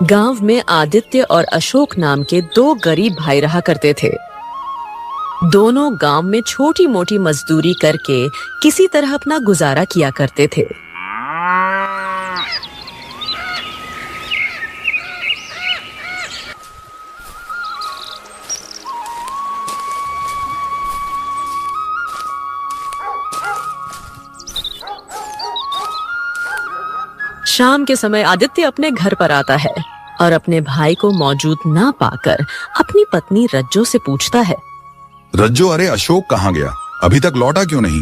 गांव में आदित्य और अशोक नाम के दो गरीब भाई रहा करते थे। दोनों गांव में छोटी मोटी मजदूरी करके किसी तरह अपना गुजारा किया करते थे। शाम के समय आदित्य अपने घर पर आता है और अपने भाई को मौजूद ना पाकर अपनी पत्नी रज्जो से पूछता है, रज्जो, अरे अशोक कहाँ गया? अभी तक लौटा क्यों नहीं?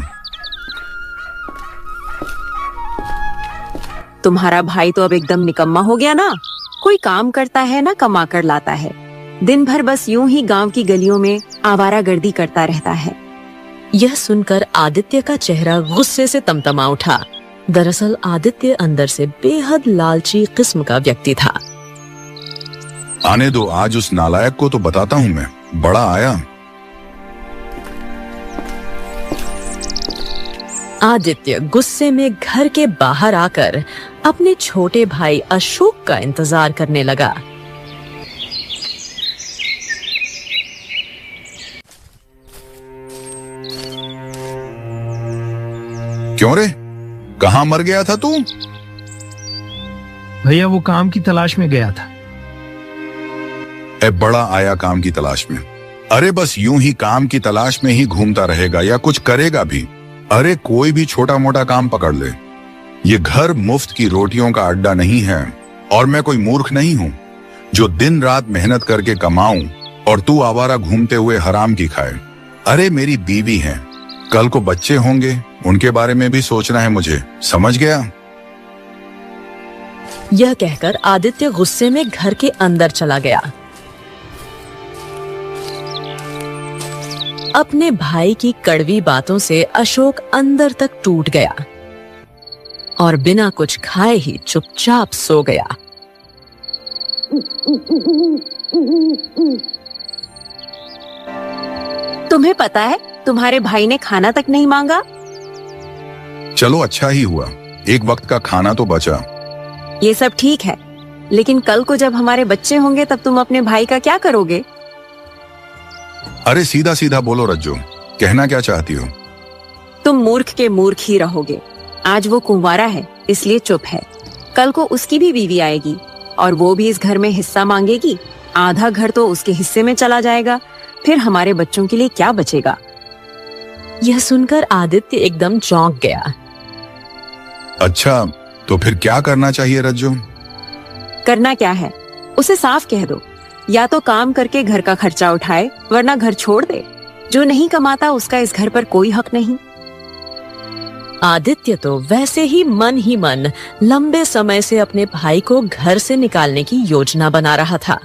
तुम्हारा भाई तो अब एकदम निकम्मा हो गया ना। कोई काम करता है ना कमा कर लाता है। दिन भर बस यूं ही गांव की गलियों में आवारागर्दी करता रहता है। यह सुनकर आदित्य का चेहरा गुस्से से तमतमा उठा। दरअसल आदित्य अंदर से बेहद लालची किस्म का व्यक्ति था। आने दो, आज उस नालायक को तो बताता हूँ मैं। बड़ा आया। आदित्य गुस्से में घर के बाहर आकर अपने छोटे भाई अशोक का इंतजार करने लगा। क्यों रे, कहाँ मर गया था तू? भैया वो काम की तलाश में गया था। बड़ा आया काम की तलाश में? अरे बस यूं ही काम की तलाश में ही घूमता रहेगा या कुछ करेगा भी? अरे कोई भी छोटा मोटा काम पकड़ ले। ये घर मुफ्त की रोटियों का अड्डा नहीं है और मैं कोई मूर्ख नहीं हूं जो दिन रात मेहनत करके कमाऊं और तू आवारा घूमते हुए हराम की खाए। अरे मेरी बीवी है, कल को बच्चे होंगे, उनके बारे में भी सोचना है मुझे, समझ गया? यह कहकर आदित्य गुस्से में घर के अंदर चला गया। अपने भाई की कड़वी बातों से अशोक अंदर तक टूट गया और बिना कुछ खाए ही चुपचाप सो गया। तुम्हें पता है तुम्हारे भाई ने खाना तक नहीं मांगा। चलो अच्छा ही हुआ, एक वक्त का खाना तो बचा। ये सब ठीक है, लेकिन कल को जब हमारे बच्चे होंगे तब तुम अपने भाई का क्या करोगे? अरे सीधा सीधा बोलो रज्जो, कहना क्या चाहती हो? तुम मूर्ख के मूर्ख ही रहोगे। आज वो कुंवारा है इसलिए चुप है। कल को उसकी भी बीवी आएगी और वो भी इस घर में हिस्सा मांगेगी। आधा घर तो उसके हिस्से में चला जाएगा, फिर हमारे बच्चों के लिए क्या बचेगा? यह सुनकर आदित्य एकदम चौंक गया। अच्छा, तो फिर क्या करना चाहिए रज्जो? करना क्या है, उसे साफ कह दो, या तो काम करके घर का खर्चा उठाए वरना घर छोड़ दे। जो नहीं कमाता उसका इस घर पर कोई हक नहीं। आदित्य तो वैसे ही मन लंबे समय से अपने भाई को घर से निकालने की योजना बना रहा था।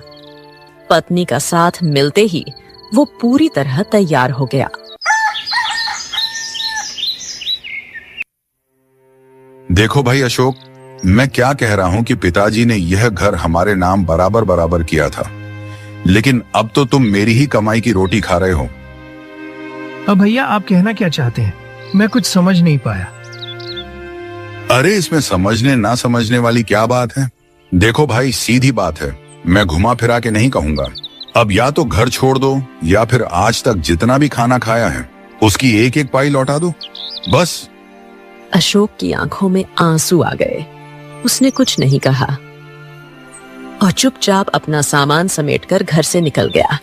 पत्नी का साथ मिलते ही वो पूरी तरह तैयार हो गया। देखो भाई अशोक, मैं क्या कह रहा हूं कि पिताजी ने यह घर हमारे नाम बराबर बराबर किया था, लेकिन अब तो तुम मेरी ही कमाई की रोटी खा रहे हो। अब भैया आप कहना क्या चाहते हैं? मैं कुछ समझ नहीं पाया। अरे इसमें समझने ना समझने वाली क्या बात है? देखो भाई, सीधी बात है, मैं घुमा फिरा के नहीं कहूंगा। अब या तो घर छोड़ दो या फिर आज तक जितना भी खाना खाया है उसकी एक एक पाई लौटा दो, बस। अशोक की आंखों में आंसू आ गए। उसने कुछ नहीं कहा और चुपचाप अपना सामान समेटकर घर से निकल गया।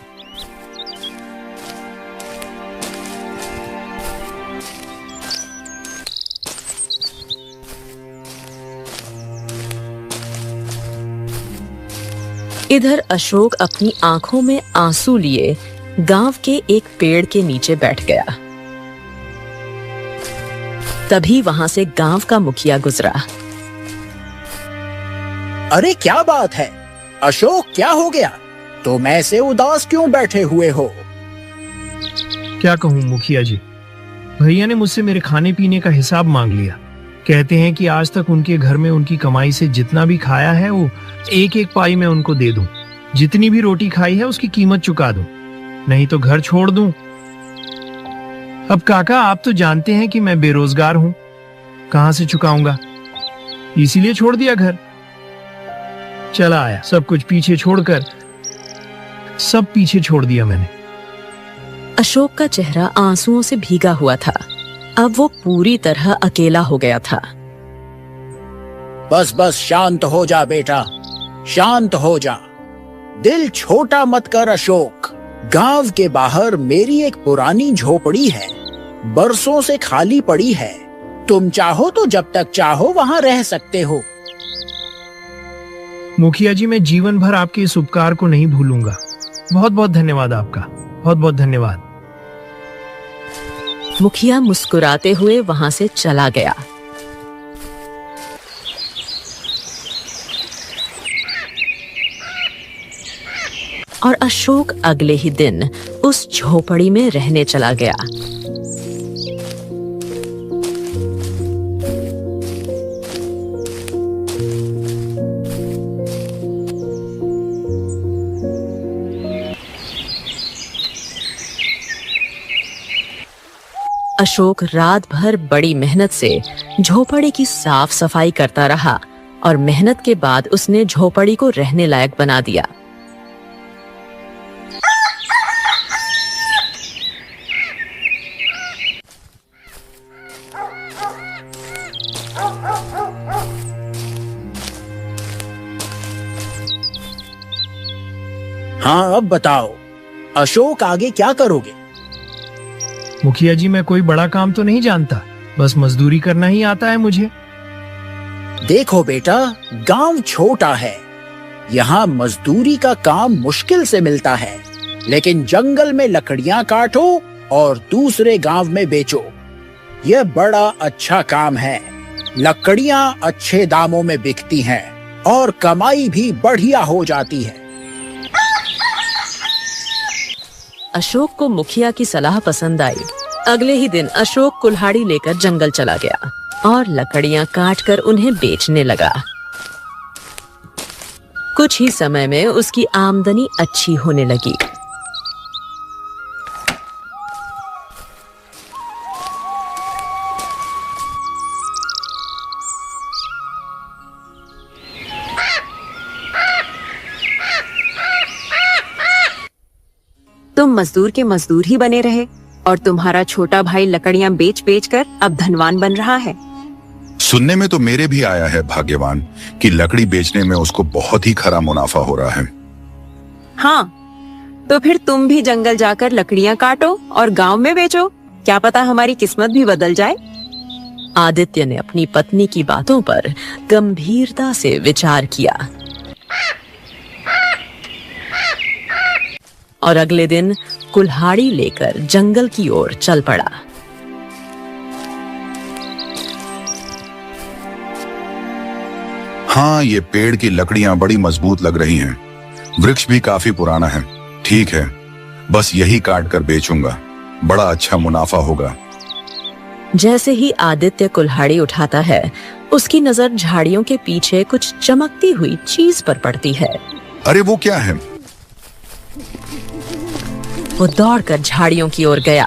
इधर अशोक अपनी आंखों में आंसू लिए गांव के एक पेड़ के नीचे बैठ गया। तभी वहां से गांव का मुखिया गुजरा। अरे क्या बात है अशोक, क्या हो गया? तुम ऐसे उदास क्यों बैठे हुए हो? क्या कहूँ मुखिया जी, भैया ने मुझसे मेरे खाने पीने का हिसाब मांग लिया। कहते हैं कि आज तक उनके घर में उनकी कमाई से जितना भी खाया है वो एक एक पाई मैं उनको दे दूं। जितनी भी रोटी खाई है उसकी कीमत चुका दूं, नहीं तो घर छोड़ दूं। अब काका आप तो जानते हैं कि मैं बेरोजगार हूं, कहां से चुकाऊंगा? इसीलिए छोड़ दिया घर। चला आया, सब कुछ पीछे छोड़कर, सब पीछे छोड़ दिया मैंने। अशोक का चेहरा आंसुओं से भीगा हुआ था। अब वो पूरी तरह अकेला हो गया था। बस बस शांत हो जा बेटा, शांत हो जा। दिल छोटा मत कर अशोक। गांव के बाहर मेरी एक पुरानी झोपड़ी है, बरसों से खाली पड़ी है। तुम चाहो तो जब तक चाहो वहां रह सकते हो। मुखिया जी, मैं जीवन भर आपके इस उपकार को नहीं भूलूंगा। बहुत बहुत धन्यवाद आपका, बहुत बहुत धन्यवाद। मुखिया मुस्कुराते हुए वहां से चला गया। और अशोक अगले ही दिन उस झोपड़ी में रहने चला गया। अशोक रात भर बड़ी मेहनत से झोपड़ी की साफ सफाई करता रहा और मेहनत के बाद उसने झोपड़ी को रहने लायक बना दिया। हाँ, अब बताओ अशोक, आगे क्या करोगे? मुखिया जी, मैं कोई बड़ा काम तो नहीं जानता, बस मजदूरी करना ही आता है मुझे। देखो बेटा, गांव छोटा है, यहाँ मजदूरी का काम मुश्किल से मिलता है, लेकिन जंगल में लकड़ियाँ काटो और दूसरे गांव में बेचो, यह बड़ा अच्छा काम है। लकड़ियाँ अच्छे दामों में बिकती हैं और कमाई भी बढ़िया हो जाती है। अशोक को मुखिया की सलाह पसंद आई। अगले ही दिन अशोक कुल्हाड़ी लेकर जंगल चला गया और लकड़ियां काटकर उन्हें बेचने लगा। कुछ ही समय में उसकी आमदनी अच्छी होने लगी। तुम मजदूर के मजदूर ही बने रहे और तुम्हारा छोटा भाई लकड़ियां बेच बेच कर अब धनवान बन रहा है। सुनने में तो मेरे भी आया है भाग्यवान कि लकड़ी बेचने में उसको बहुत ही खरा मुनाफा हो रहा है। हाँ, तो फिर तुम भी जंगल जाकर लकड़ियां काटो और गांव में बेचो, क्या पता हमारी किस्मत भी बदल जाए। आदित्य ने अपनी पत्नी की बातों पर गंभीरता से विचार किया और अगले दिन कुल्हाड़ी लेकर जंगल की ओर चल पड़ा। हाँ, ये पेड़ की लकड़ियां बड़ी मजबूत लग रही हैं। वृक्ष भी काफी पुराना है। ठीक है, बस यही काट कर बेचूंगा, बड़ा अच्छा मुनाफा होगा। जैसे ही आदित्य कुल्हाड़ी उठाता है, उसकी नजर झाड़ियों के पीछे कुछ चमकती हुई चीज पर पड़ती है। अरे वो क्या है? वो दौड़कर झाड़ियों की ओर गया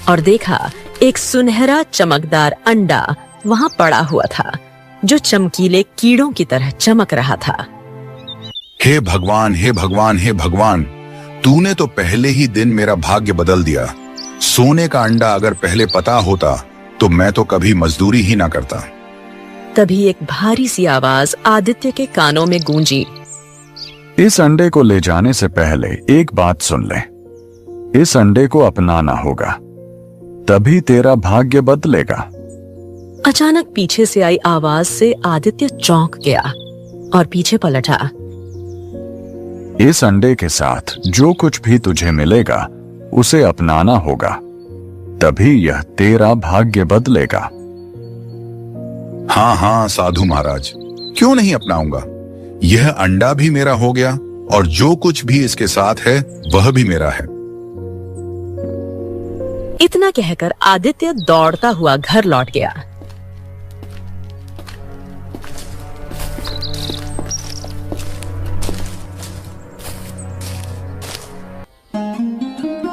और देखा एक सुनहरा चमकदार अंडा वहां पड़ा हुआ था, जो चमकीले कीड़ों की तरह चमक रहा था। हे भगवान, हे भगवान, हे भगवान, तूने तो पहले ही दिन मेरा भाग्य बदल दिया। सोने का अंडा अगर पहले पता होता तो मैं तो कभी मजदूरी ही ना करता। तभी एक भारी सी आवाज आदित्य के कानों में गूंजी। इस अंडे को ले जाने से पहले एक बात सुन ले। इस अंडे को अपनाना होगा, तभी तेरा भाग्य बदलेगा। अचानक पीछे से आई आवाज से आदित्य चौंक गया और पीछे पलटा। इस अंडे के साथ जो कुछ भी तुझे मिलेगा उसे अपनाना होगा, तभी यह तेरा भाग्य बदलेगा। हाँ हाँ साधु महाराज, क्यों नहीं अपनाऊंगा। यह अंडा भी मेरा हो गया और जो कुछ भी इसके साथ है वह भी मेरा है। इतना कहकर आदित्य दौड़ता हुआ घर लौट गया।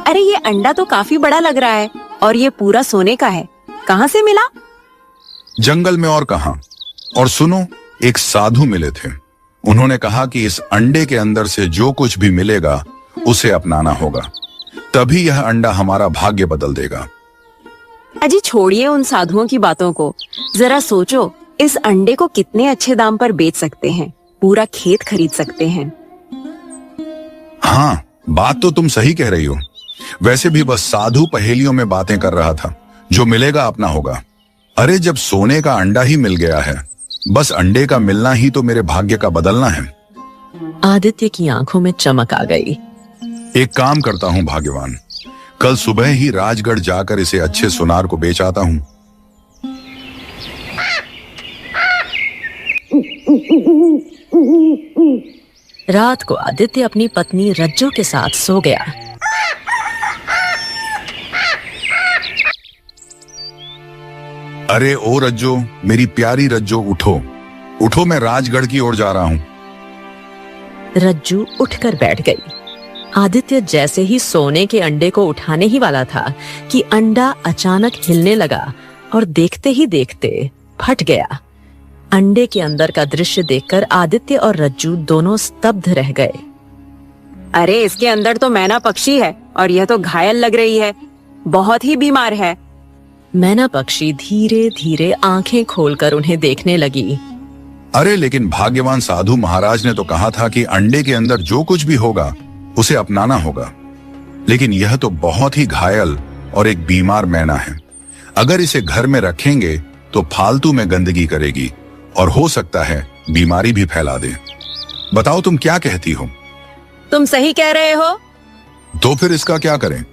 अरे ये अंडा तो काफी बड़ा लग रहा है और ये पूरा सोने का है, कहाँ से मिला? जंगल में और कहां, और सुनो, एक साधु मिले थे। उन्होंने कहा कि इस अंडे के अंदर से जो कुछ भी मिलेगा उसे अपनाना होगा, तभी यह अंडा हमारा भाग्य बदल देगा। अजी छोड़िए उन साधुओं की बातों को, जरा सोचो इस अंडे को कितने अच्छे दाम पर बेच सकते हैं, पूरा खेत खरीद सकते हैं। हाँ, बात तो तुम सही कह रही हो। वैसे भी बस साधु पहेलियों में बातें कर रहा था, जो मिलेगा अपना होगा। अरे जब सोने का अंडा ही मिल गया है, बस अंडे का मिलना ही तो मेरे भाग्य का बदलना है। आदित्य की आंखों में चमक आ गई। एक काम करता हूँ भाग्यवान, कल सुबह ही राजगढ़ जाकर इसे अच्छे सुनार को बेच आता हूँ। रात को आदित्य अपनी पत्नी रज्जो के साथ सो गया। अरे ओ रज्जो, मेरी प्यारी रज्जो, उठो उठो, मैं राजगढ़ की ओर जा रहा हूँ। रज्जू उठकर बैठ गई। आदित्य जैसे ही सोने के अंडे को उठाने ही वाला था कि अंडा अचानक हिलने लगा और देखते ही देखते फट गया। अंडे के अंदर का दृश्य देखकर आदित्य और रज्जू दोनों स्तब्ध रह गए। अरे इसके अंदर तो मैना पक्षी है और यह तो घायल लग रही है, बहुत ही बीमार है। मैना पक्षी धीरे धीरे आंखें खोलकर उन्हें देखने लगी। अरे लेकिन भाग्यवान साधु महाराज ने तो कहा था कि अंडे के अंदर जो कुछ भी होगा उसे अपनाना होगा, लेकिन यह तो बहुत ही घायल और एक बीमार मैना है। अगर इसे घर में रखेंगे तो फालतू में गंदगी करेगी और हो सकता है बीमारी भी फैला दे। बताओ तुम क्या कहती हो? तुम सही कह रहे हो। तो फिर इसका क्या करें?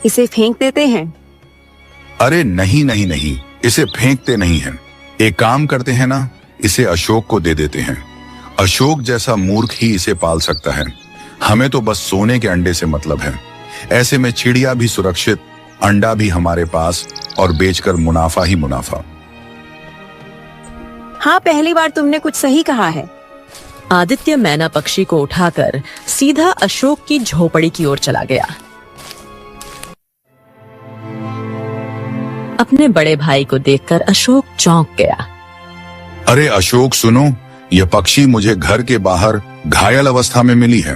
इसे फेंक देते हैं। अरे नहीं नहीं नहीं, इसे फेंकते नहीं हैं। एक काम करते हैं ना, इसे अशोक को दे देते हैं। अशोक जैसा मूर्ख ही इसे पाल सकता है। हमें तो बस सोने के अंडे से मतलब है। ऐसे में चिड़िया भी सुरक्षित, अंडा भी हमारे पास और बेचकर मुनाफा ही मुनाफा। हाँ, पहली बार तुमने कुछ सही कहा है। आदित्य मैना पक्षी को उठाकर सीधा अशोक की झोपड़ी की ओर चला गया। अपने बड़े भाई को देखकर अशोक चौंक गया। अरे अशोक सुनो, यह पक्षी मुझे घर के बाहर घायल अवस्था में मिली है।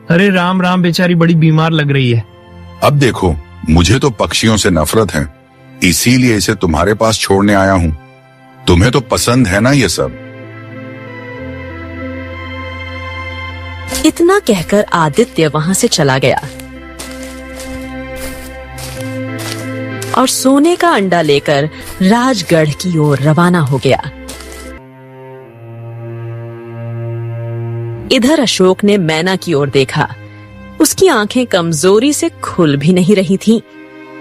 अरे राम राम, बेचारी बड़ी बीमार लग रही है। अब देखो, मुझे तो पक्षियों से नफरत है, इसीलिए इसे तुम्हारे पास छोड़ने आया हूँ। तुम्हें तो पसंद है ना ये सब। इतना कहकर आदित्य वहां से चला गया और सोने का अंडा लेकर राजगढ़ की ओर रवाना हो गया। इधर अशोक ने मैना की ओर देखा। उसकी आंखें कमजोरी से खुल भी नहीं रही थीं।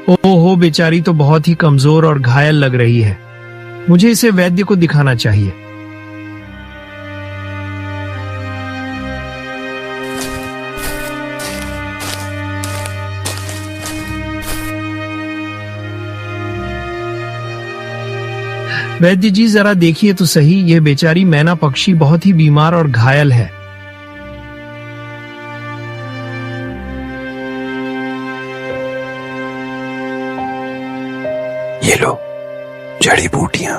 ओहो, बेचारी तो बहुत ही कमजोर और घायल लग रही है। मुझे इसे वैद्य को दिखाना चाहिए। वैद्य जी, जरा देखिए तो सही, यह बेचारी मैना पक्षी बहुत ही बीमार और घायल है। ये लो जड़ी बूटियां,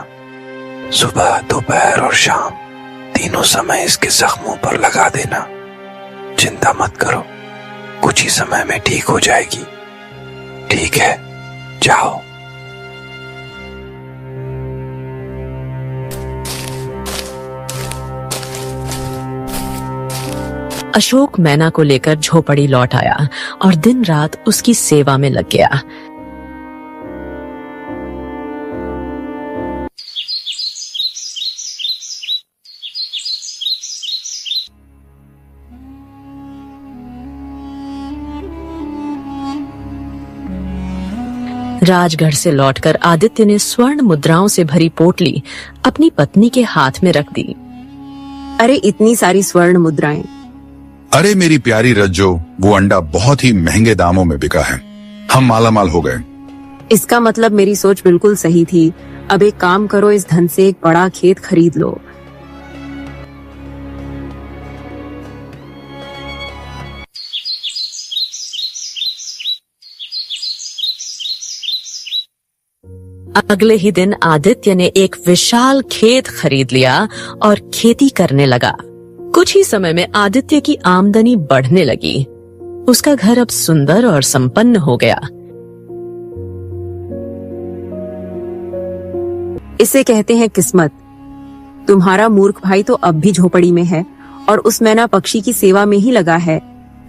सुबह दोपहर और शाम तीनों समय इसके जख्मों पर लगा देना। चिंता मत करो, कुछ ही समय में ठीक हो जाएगी। ठीक है, जाओ। अशोक मैना को लेकर झोपड़ी लौट आया और दिन रात उसकी सेवा में लग गया। राजगढ़ से लौटकर आदित्य ने स्वर्ण मुद्राओं से भरी पोटली अपनी पत्नी के हाथ में रख दी। अरे इतनी सारी स्वर्ण मुद्राएं। अरे मेरी प्यारी रज्जो, वो अंडा बहुत ही महंगे दामों में बिका है। हम मालामाल हो गए। इसका मतलब मेरी सोच बिल्कुल सही थी। अब एक काम करो, इस धन से एक बड़ा खेत खरीद लो। अगले ही दिन आदित्य ने एक विशाल खेत खरीद लिया और खेती करने लगा। कुछ ही समय में आदित्य की आमदनी बढ़ने लगी। उसका घर अब सुंदर और संपन्न हो गया। इसे कहते हैं किस्मत। तुम्हारा मूर्ख भाई तो अब भी झोपड़ी में है और उस मैना पक्षी की सेवा में ही लगा है।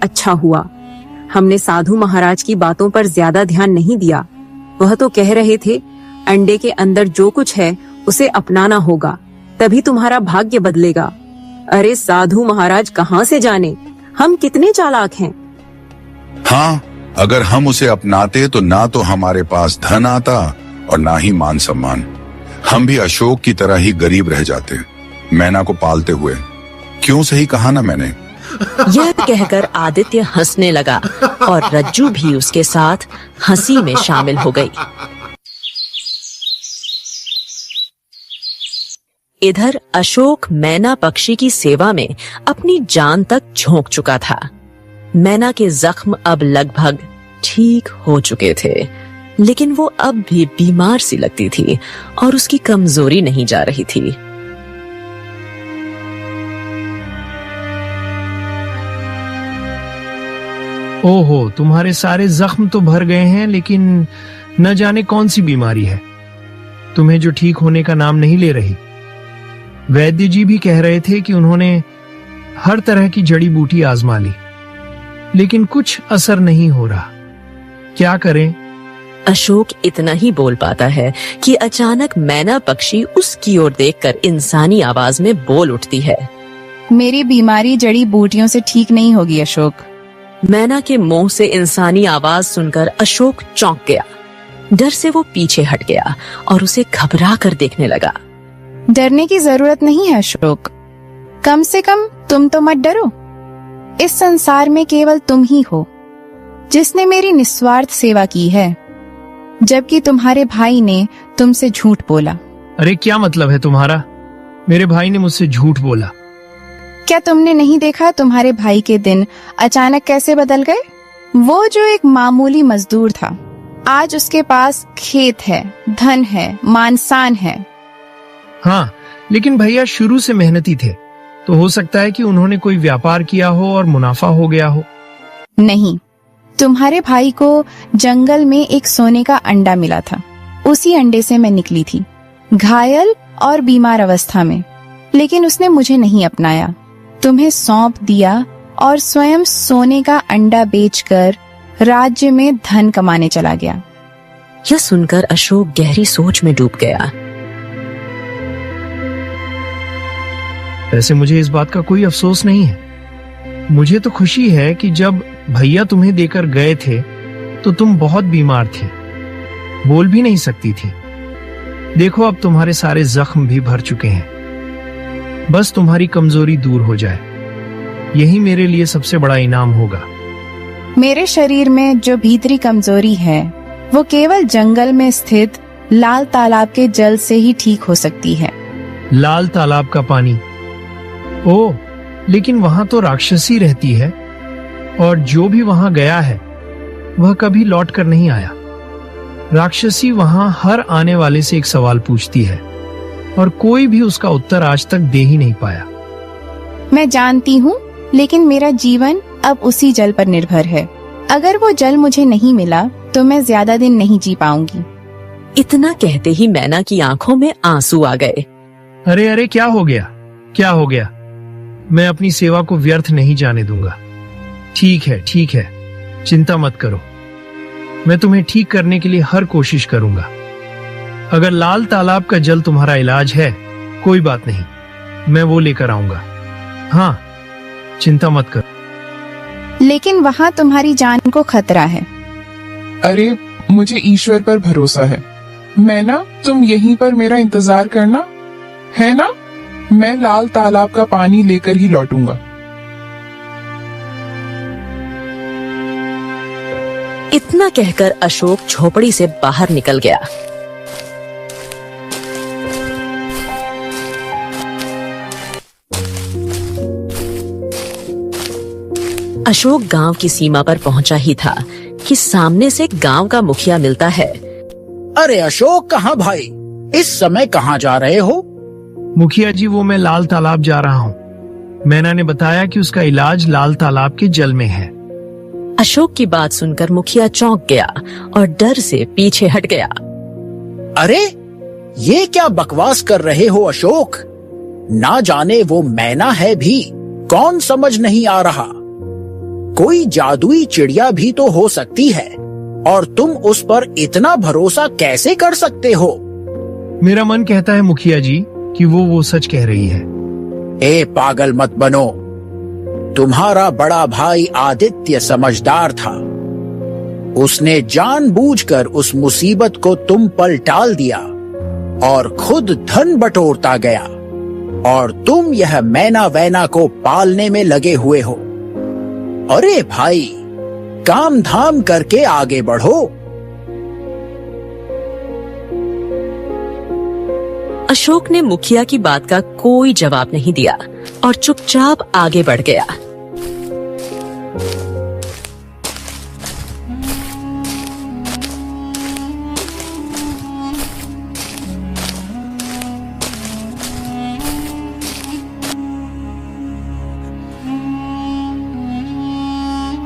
अच्छा हुआ हमने साधु महाराज की बातों पर ज्यादा ध्यान नहीं दिया। वह तो कह रहे थे अंडे के अंदर जो कुछ है उसे अपनाना होगा, तभी तुम्हारा भाग्य बदलेगा। अरे साधु महाराज कहाँ से जाने हम कितने चालाक हैं। हाँ, अगर हम उसे अपनाते तो ना तो हमारे पास धन आता और ना ही मान सम्मान। हम भी अशोक की तरह ही गरीब रह जाते, मैना को पालते हुए। क्यों सही कहा ना मैंने। यह कहकर आदित्य हंसने लगा और रज्जू भी उसके साथ हंसी में शामिल हो गई। इधर अशोक मैना पक्षी की सेवा में अपनी जान तक झोंक चुका था। मैना के जख्म अब लगभग ठीक हो चुके थे, लेकिन वो अब भी बीमार सी लगती थी और उसकी कमजोरी नहीं जा रही थी। ओहो, तुम्हारे सारे जख्म तो भर गए हैं, लेकिन न जाने कौन सी बीमारी है तुम्हें जो ठीक होने का नाम नहीं ले रही। वैद्य जी भी कह रहे थे कि उन्होंने हर तरह की जड़ी बूटी आजमा ली, लेकिन कुछ असर नहीं हो रहा। क्या करें? अशोक इतना ही बोल पाता है कि अचानक मैना पक्षी उसकी ओर देखकर इंसानी आवाज में बोल उठती है। मेरी बीमारी जड़ी बूटियों से ठीक नहीं होगी अशोक। मैना के मुंह से इंसानी आवाज सुनकर अशोक चौंक गया। डर से वो पीछे हट गया और उसे घबरा कर देखने लगा। डरने की जरूरत नहीं है अशोक, कम से कम तुम तो मत डरो। इस संसार में केवल तुम ही हो जिसने मेरी निस्वार्थ सेवा की है, जबकि तुम्हारे भाई ने तुमसे झूठ बोला। अरे क्या मतलब है तुम्हारा? मेरे भाई ने मुझसे झूठ बोला? क्या तुमने नहीं देखा तुम्हारे भाई के दिन अचानक कैसे बदल गए? वो जो एक मामूली मजदूर था, आज उसके पास खेत है, धन है, मान-शान है। हाँ, लेकिन भैया शुरू से मेहनती थे, तो हो सकता है कि उन्होंने कोई व्यापार किया हो और मुनाफा हो गया हो। नहीं, तुम्हारे भाई को जंगल में एक सोने का अंडा मिला था। उसी अंडे से मैं निकली थी, घायल और बीमार अवस्था में, लेकिन उसने मुझे नहीं अपनाया, तुम्हें सौंप दिया और स्वयं सोने का अंडा बेचकर राज्य में धन कमाने चला गया। यह सुनकर अशोक गहरी सोच में डूब गया। वैसे मुझे इस बात का कोई अफसोस नहीं है। मुझे तो खुशी है कि जब भैया तुम्हें देकर गए थे तो तुम बहुत बीमार थे, बोल भी नहीं सकती थी। देखो अब तुम्हारे सारे जख्म भी भर चुके हैं। बस तुम्हारी कमजोरी दूर हो जाए, यही मेरे लिए सबसे बड़ा इनाम होगा। मेरे शरीर में जो भीतरी कमजोरी है वो केवल जंगल में स्थित लाल तालाब के जल से ही ठीक हो सकती है। लाल तालाब का पानी? ओह, लेकिन वहां तो राक्षसी रहती है और जो भी वहां गया है वह कभी लौट कर नहीं आया। राक्षसी वहां हर आने वाले से एक सवाल पूछती है और कोई भी उसका उत्तर आज तक दे ही नहीं पाया। मैं जानती हूँ, लेकिन मेरा जीवन अब उसी जल पर निर्भर है। अगर वो जल मुझे नहीं मिला तो मैं ज्यादा दिन नहीं जी पाऊंगी। इतना कहते ही मैना की आंखों में आंसू आ गए। अरे अरे, क्या हो गया? क्या हो गया? मैं अपनी सेवा को व्यर्थ नहीं जाने दूंगा। ठीक है, ठीक है, चिंता मत करो, मैं तुम्हें ठीक करने के लिए हर कोशिश करूंगा। अगर लाल तालाब का जल तुम्हारा इलाज है, कोई बात नहीं, मैं वो लेकर आऊंगा। हाँ, चिंता मत करो। लेकिन वहाँ तुम्हारी जान को खतरा है। अरे, मुझे ईश्वर पर भरोसा है। मैं ना, तुम यहीं पर मेरा इंतजार करना, है ना? मैं लाल तालाब का पानी लेकर ही लौटूंगा। इतना कहकर अशोक झोपड़ी से बाहर निकल गया। अशोक गांव की सीमा पर पहुंचा ही था कि सामने से गांव का मुखिया मिलता है। अरे अशोक, कहाँ भाई? इस समय कहाँ जा रहे हो? मुखिया जी, वो मैं लाल तालाब जा रहा हूँ। मैना ने बताया कि उसका इलाज लाल तालाब के जल में है। अशोक की बात सुनकर मुखिया चौंक गया और डर से पीछे हट गया। अरे, ये क्या बकवास कर रहे हो अशोक? ना जाने वो मैना है भी, कौन समझ नहीं आ रहा। कोई जादुई चिड़िया भी तो हो सकती है, और तुम उस पर इतना भरोसा कैसे कर सकते हो? मेरा मन कहता है मुखिया जी कि वो सच कह रही है। ए पागल मत बनो। तुम्हारा बड़ा भाई आदित्य समझदार था। उसने जानबूझकर उस मुसीबत को तुम पर टाल दिया और खुद धन बटोरता गया, और तुम यह मैना वैना को पालने में लगे हुए हो। अरे भाई, काम धाम करके आगे बढ़ो। अशोक ने मुखिया की बात का कोई जवाब नहीं दिया और चुपचाप आगे बढ़ गया।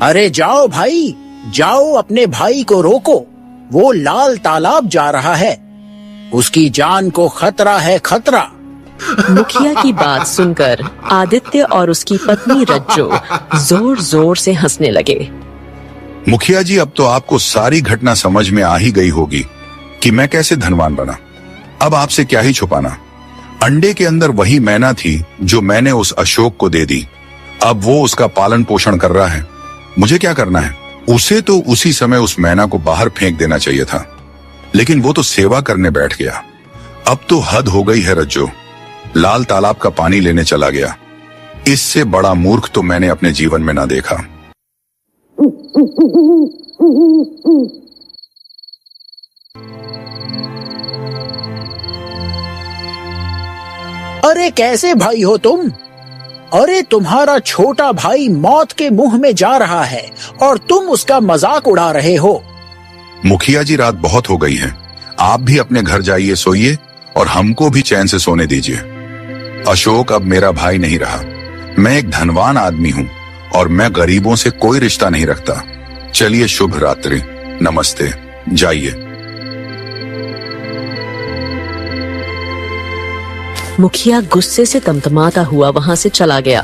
अरे जाओ भाई, जाओ, अपने भाई को रोको। वो लाल तालाब जा रहा है, उसकी जान को खतरा है, खतरा। मुखिया की बात सुनकर आदित्य और उसकी पत्नी रज्जो जोर जोर से हंसने लगे। मुखिया जी, अब तो आपको सारी घटना समझ में आ ही गई होगी कि मैं कैसे धनवान बना। अब आपसे क्या ही छुपाना। अंडे के अंदर वही मैना थी जो मैंने उस अशोक को दे दी। अब वो उसका पालन पोषण कर रहा है। मुझे क्या करना है? उसे तो उसी समय उस मैना को बाहर फेंक देना चाहिए था, लेकिन वो तो सेवा करने बैठ गया। अब तो हद हो गई है रज्जो। लाल तालाब का पानी लेने चला गया। इससे बड़ा मूर्ख तो मैंने अपने जीवन में ना देखा। अरे कैसे भाई हो तुम? अरे तुम्हारा छोटा भाई मौत के मुंह में जा रहा है और तुम उसका मजाक उड़ा रहे हो। मुखिया जी, रात बहुत हो गई है। आप भी अपने घर जाइए, सोइए, और हमको भी चैन से सोने दीजिए। अशोक अब मेरा भाई नहीं रहा। मैं एक धनवान आदमी हूँ और मैं गरीबों से कोई रिश्ता नहीं रखता। चलिए, शुभ रात्रि, नमस्ते, जाइए। मुखिया गुस्से से तमतमाता हुआ वहां से चला गया।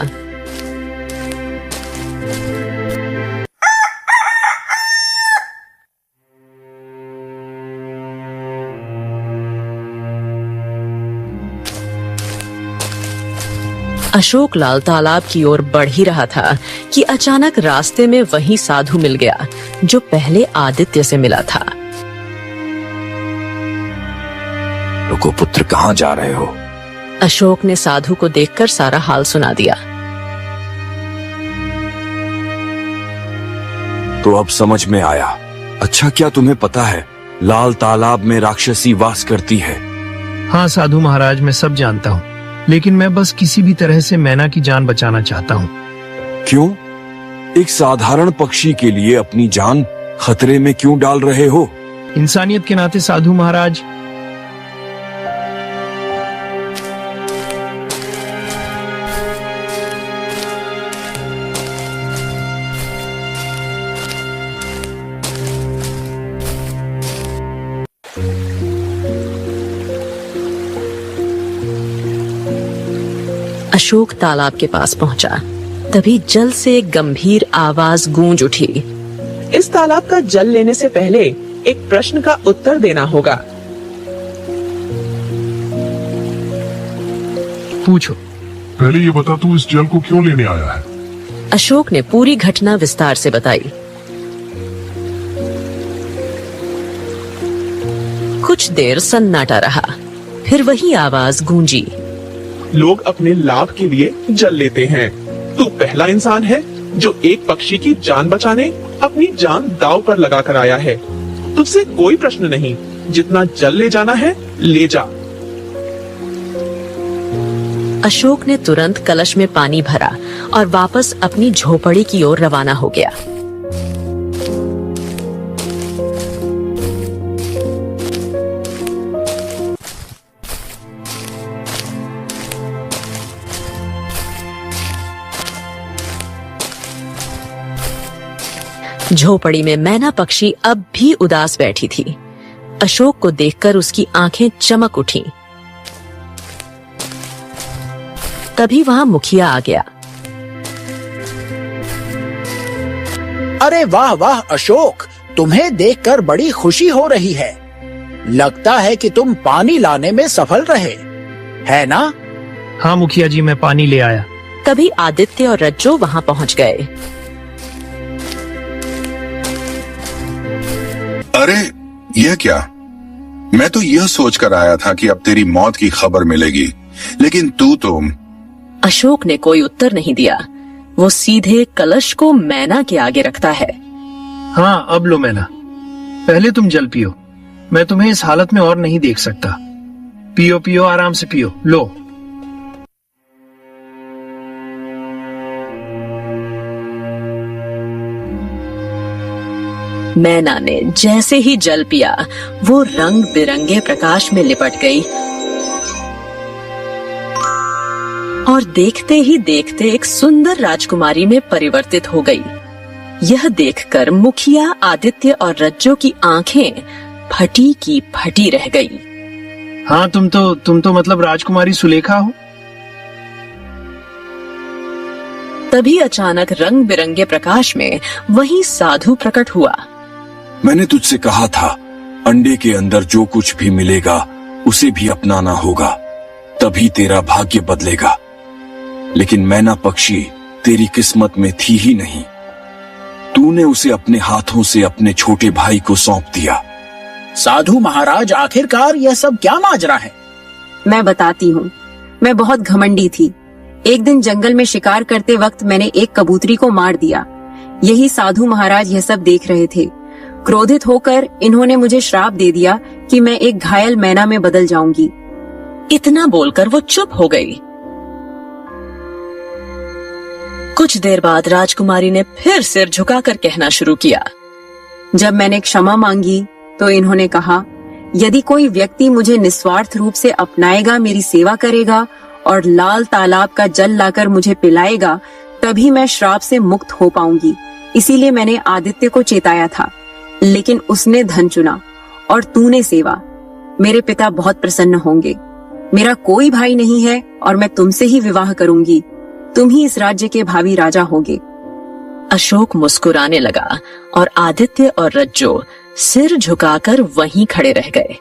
अशोक लाल तालाब की ओर बढ़ ही रहा था कि अचानक रास्ते में वही साधु मिल गया जो पहले आदित्य से मिला था। रुको पुत्र, कहाँ जा रहे हो? अशोक ने साधु को देखकर सारा हाल सुना दिया। तो अब समझ में आया। अच्छा, क्या तुम्हें पता है लाल तालाब में राक्षसी वास करती है? हाँ साधु महाराज, मैं सब जानता हूँ, लेकिन मैं बस किसी भी तरह से मैना की जान बचाना चाहता हूँ। क्यों? एक साधारण पक्षी के लिए अपनी जान खतरे में क्यों डाल रहे हो? इंसानियत के नाते साधु महाराज। अशोक तालाब के पास पहुंचा। तभी जल से एक गंभीर आवाज गूंज उठी। इस तालाब का जल लेने से पहले एक प्रश्न का उत्तर देना होगा। पूछो। पहले ये बता, तू इस जल को क्यों लेने आया है? अशोक ने पूरी घटना विस्तार से बताई। कुछ देर सन्नाटा रहा, फिर वही आवाज गूंजी। लोग अपने लाभ के लिए जल लेते हैं। तू पहला इंसान है जो एक पक्षी की जान बचाने अपनी जान दांव पर लगा कर आया है। तुझसे कोई प्रश्न नहीं, जितना जल ले जाना है ले जा। अशोक ने तुरंत कलश में पानी भरा और वापस अपनी झोपड़ी की ओर रवाना हो गया। झोपड़ी में मैना पक्षी अब भी उदास बैठी थी। अशोक को देखकर उसकी आंखें चमक उठीं। तभी वहां मुखिया आ गया। अरे वाह वाह अशोक, तुम्हें देखकर बड़ी खुशी हो रही है। लगता है कि तुम पानी लाने में सफल रहे, है ना? हाँ मुखिया जी, मैं पानी ले आया। तभी आदित्य और रज्जो वहां पहुंच गए। अरे यह क्या? मैं तो यह सोचकर आया था कि अब तेरी मौत की खबर मिलेगी, लेकिन तू तो... अशोक ने कोई उत्तर नहीं दिया। वो सीधे कलश को मैना के आगे रखता है। हाँ अब लो मैना, पहले तुम जल पियो। मैं तुम्हें इस हालत में और नहीं देख सकता। पियो पियो, आराम से पियो, लो। मैना ने जैसे ही जल पिया, वो रंग बिरंगे प्रकाश में लिपट गई और देखते ही देखते एक सुंदर राजकुमारी में परिवर्तित हो गई। यह देखकर मुखिया, आदित्य और रज्जो की आंखें फटी की फटी रह गई। हाँ तुम तो मतलब राजकुमारी सुलेखा हो। तभी अचानक रंग बिरंगे प्रकाश में वही साधु प्रकट हुआ। मैंने तुझसे कहा था, अंडे के अंदर जो कुछ भी मिलेगा उसे भी अपनाना होगा, तभी तेरा भाग्य बदलेगा। लेकिन मैना पक्षी तेरी किस्मत में थी ही नहीं। तूने उसे अपने हाथों से अपने छोटे भाई को सौंप दिया। साधु महाराज, आखिरकार यह सब क्या माजरा है? मैं बताती हूँ। मैं बहुत घमंडी थी। एक दिन जंगल में शिकार करते वक्त मैंने एक कबूतरी को मार दिया। यही साधु महाराज यह सब देख रहे थे। क्रोधित होकर इन्होंने मुझे श्राप दे दिया कि मैं एक घायल मैना में बदल जाऊंगी। इतना बोलकर वो चुप हो गई। कुछ देर बाद राजकुमारी ने फिर सिर झुकाकर कहना शुरू किया। जब मैंने क्षमा मांगी तो इन्होंने कहा, यदि कोई व्यक्ति मुझे निस्वार्थ रूप से अपनाएगा, मेरी सेवा करेगा और लाल तालाब का जल लाकर मुझे पिलाएगा, तभी मैं श्राप से मुक्त हो पाऊंगी। इसीलिए मैंने आदित्य को चेताया था, लेकिन उसने धन चुना और तूने सेवा। मेरे पिता बहुत प्रसन्न होंगे। मेरा कोई भाई नहीं है और मैं तुमसे ही विवाह करूंगी। तुम ही इस राज्य के भावी राजा होगे। अशोक मुस्कुराने लगा और आदित्य और रज्जो सिर झुकाकर वहीं खड़े रह गए।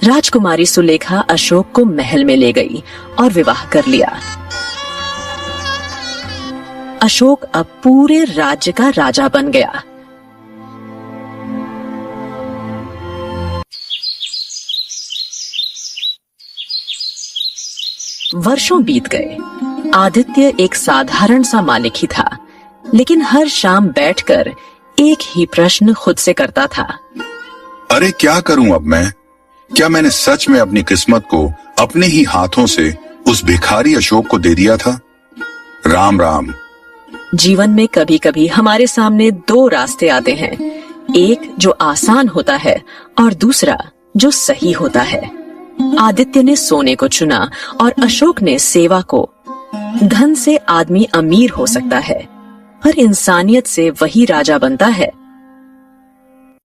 राजकुमारी सुलेखा अशोक को महल में ले गई और विवाह कर लिया। अशोक अब पूरे राज्य का राजा बन गया। वर्षों बीत गए। आदित्य एक साधारण सा मालिक ही था, लेकिन हर शाम बैठकर एक ही प्रश्न खुद से करता था। अरे क्या करूं अब मैं? क्या मैंने सच में अपनी किस्मत को अपने ही हाथों से उस भिखारी अशोक को दे दिया था? राम राम। जीवन में कभी कभी हमारे सामने दो रास्ते आते हैं, एक जो आसान होता है और दूसरा जो सही होता है। आदित्य ने सोने को चुना और अशोक ने सेवा को। धन से आदमी अमीर हो सकता है, पर इंसानियत से वही राजा बनता है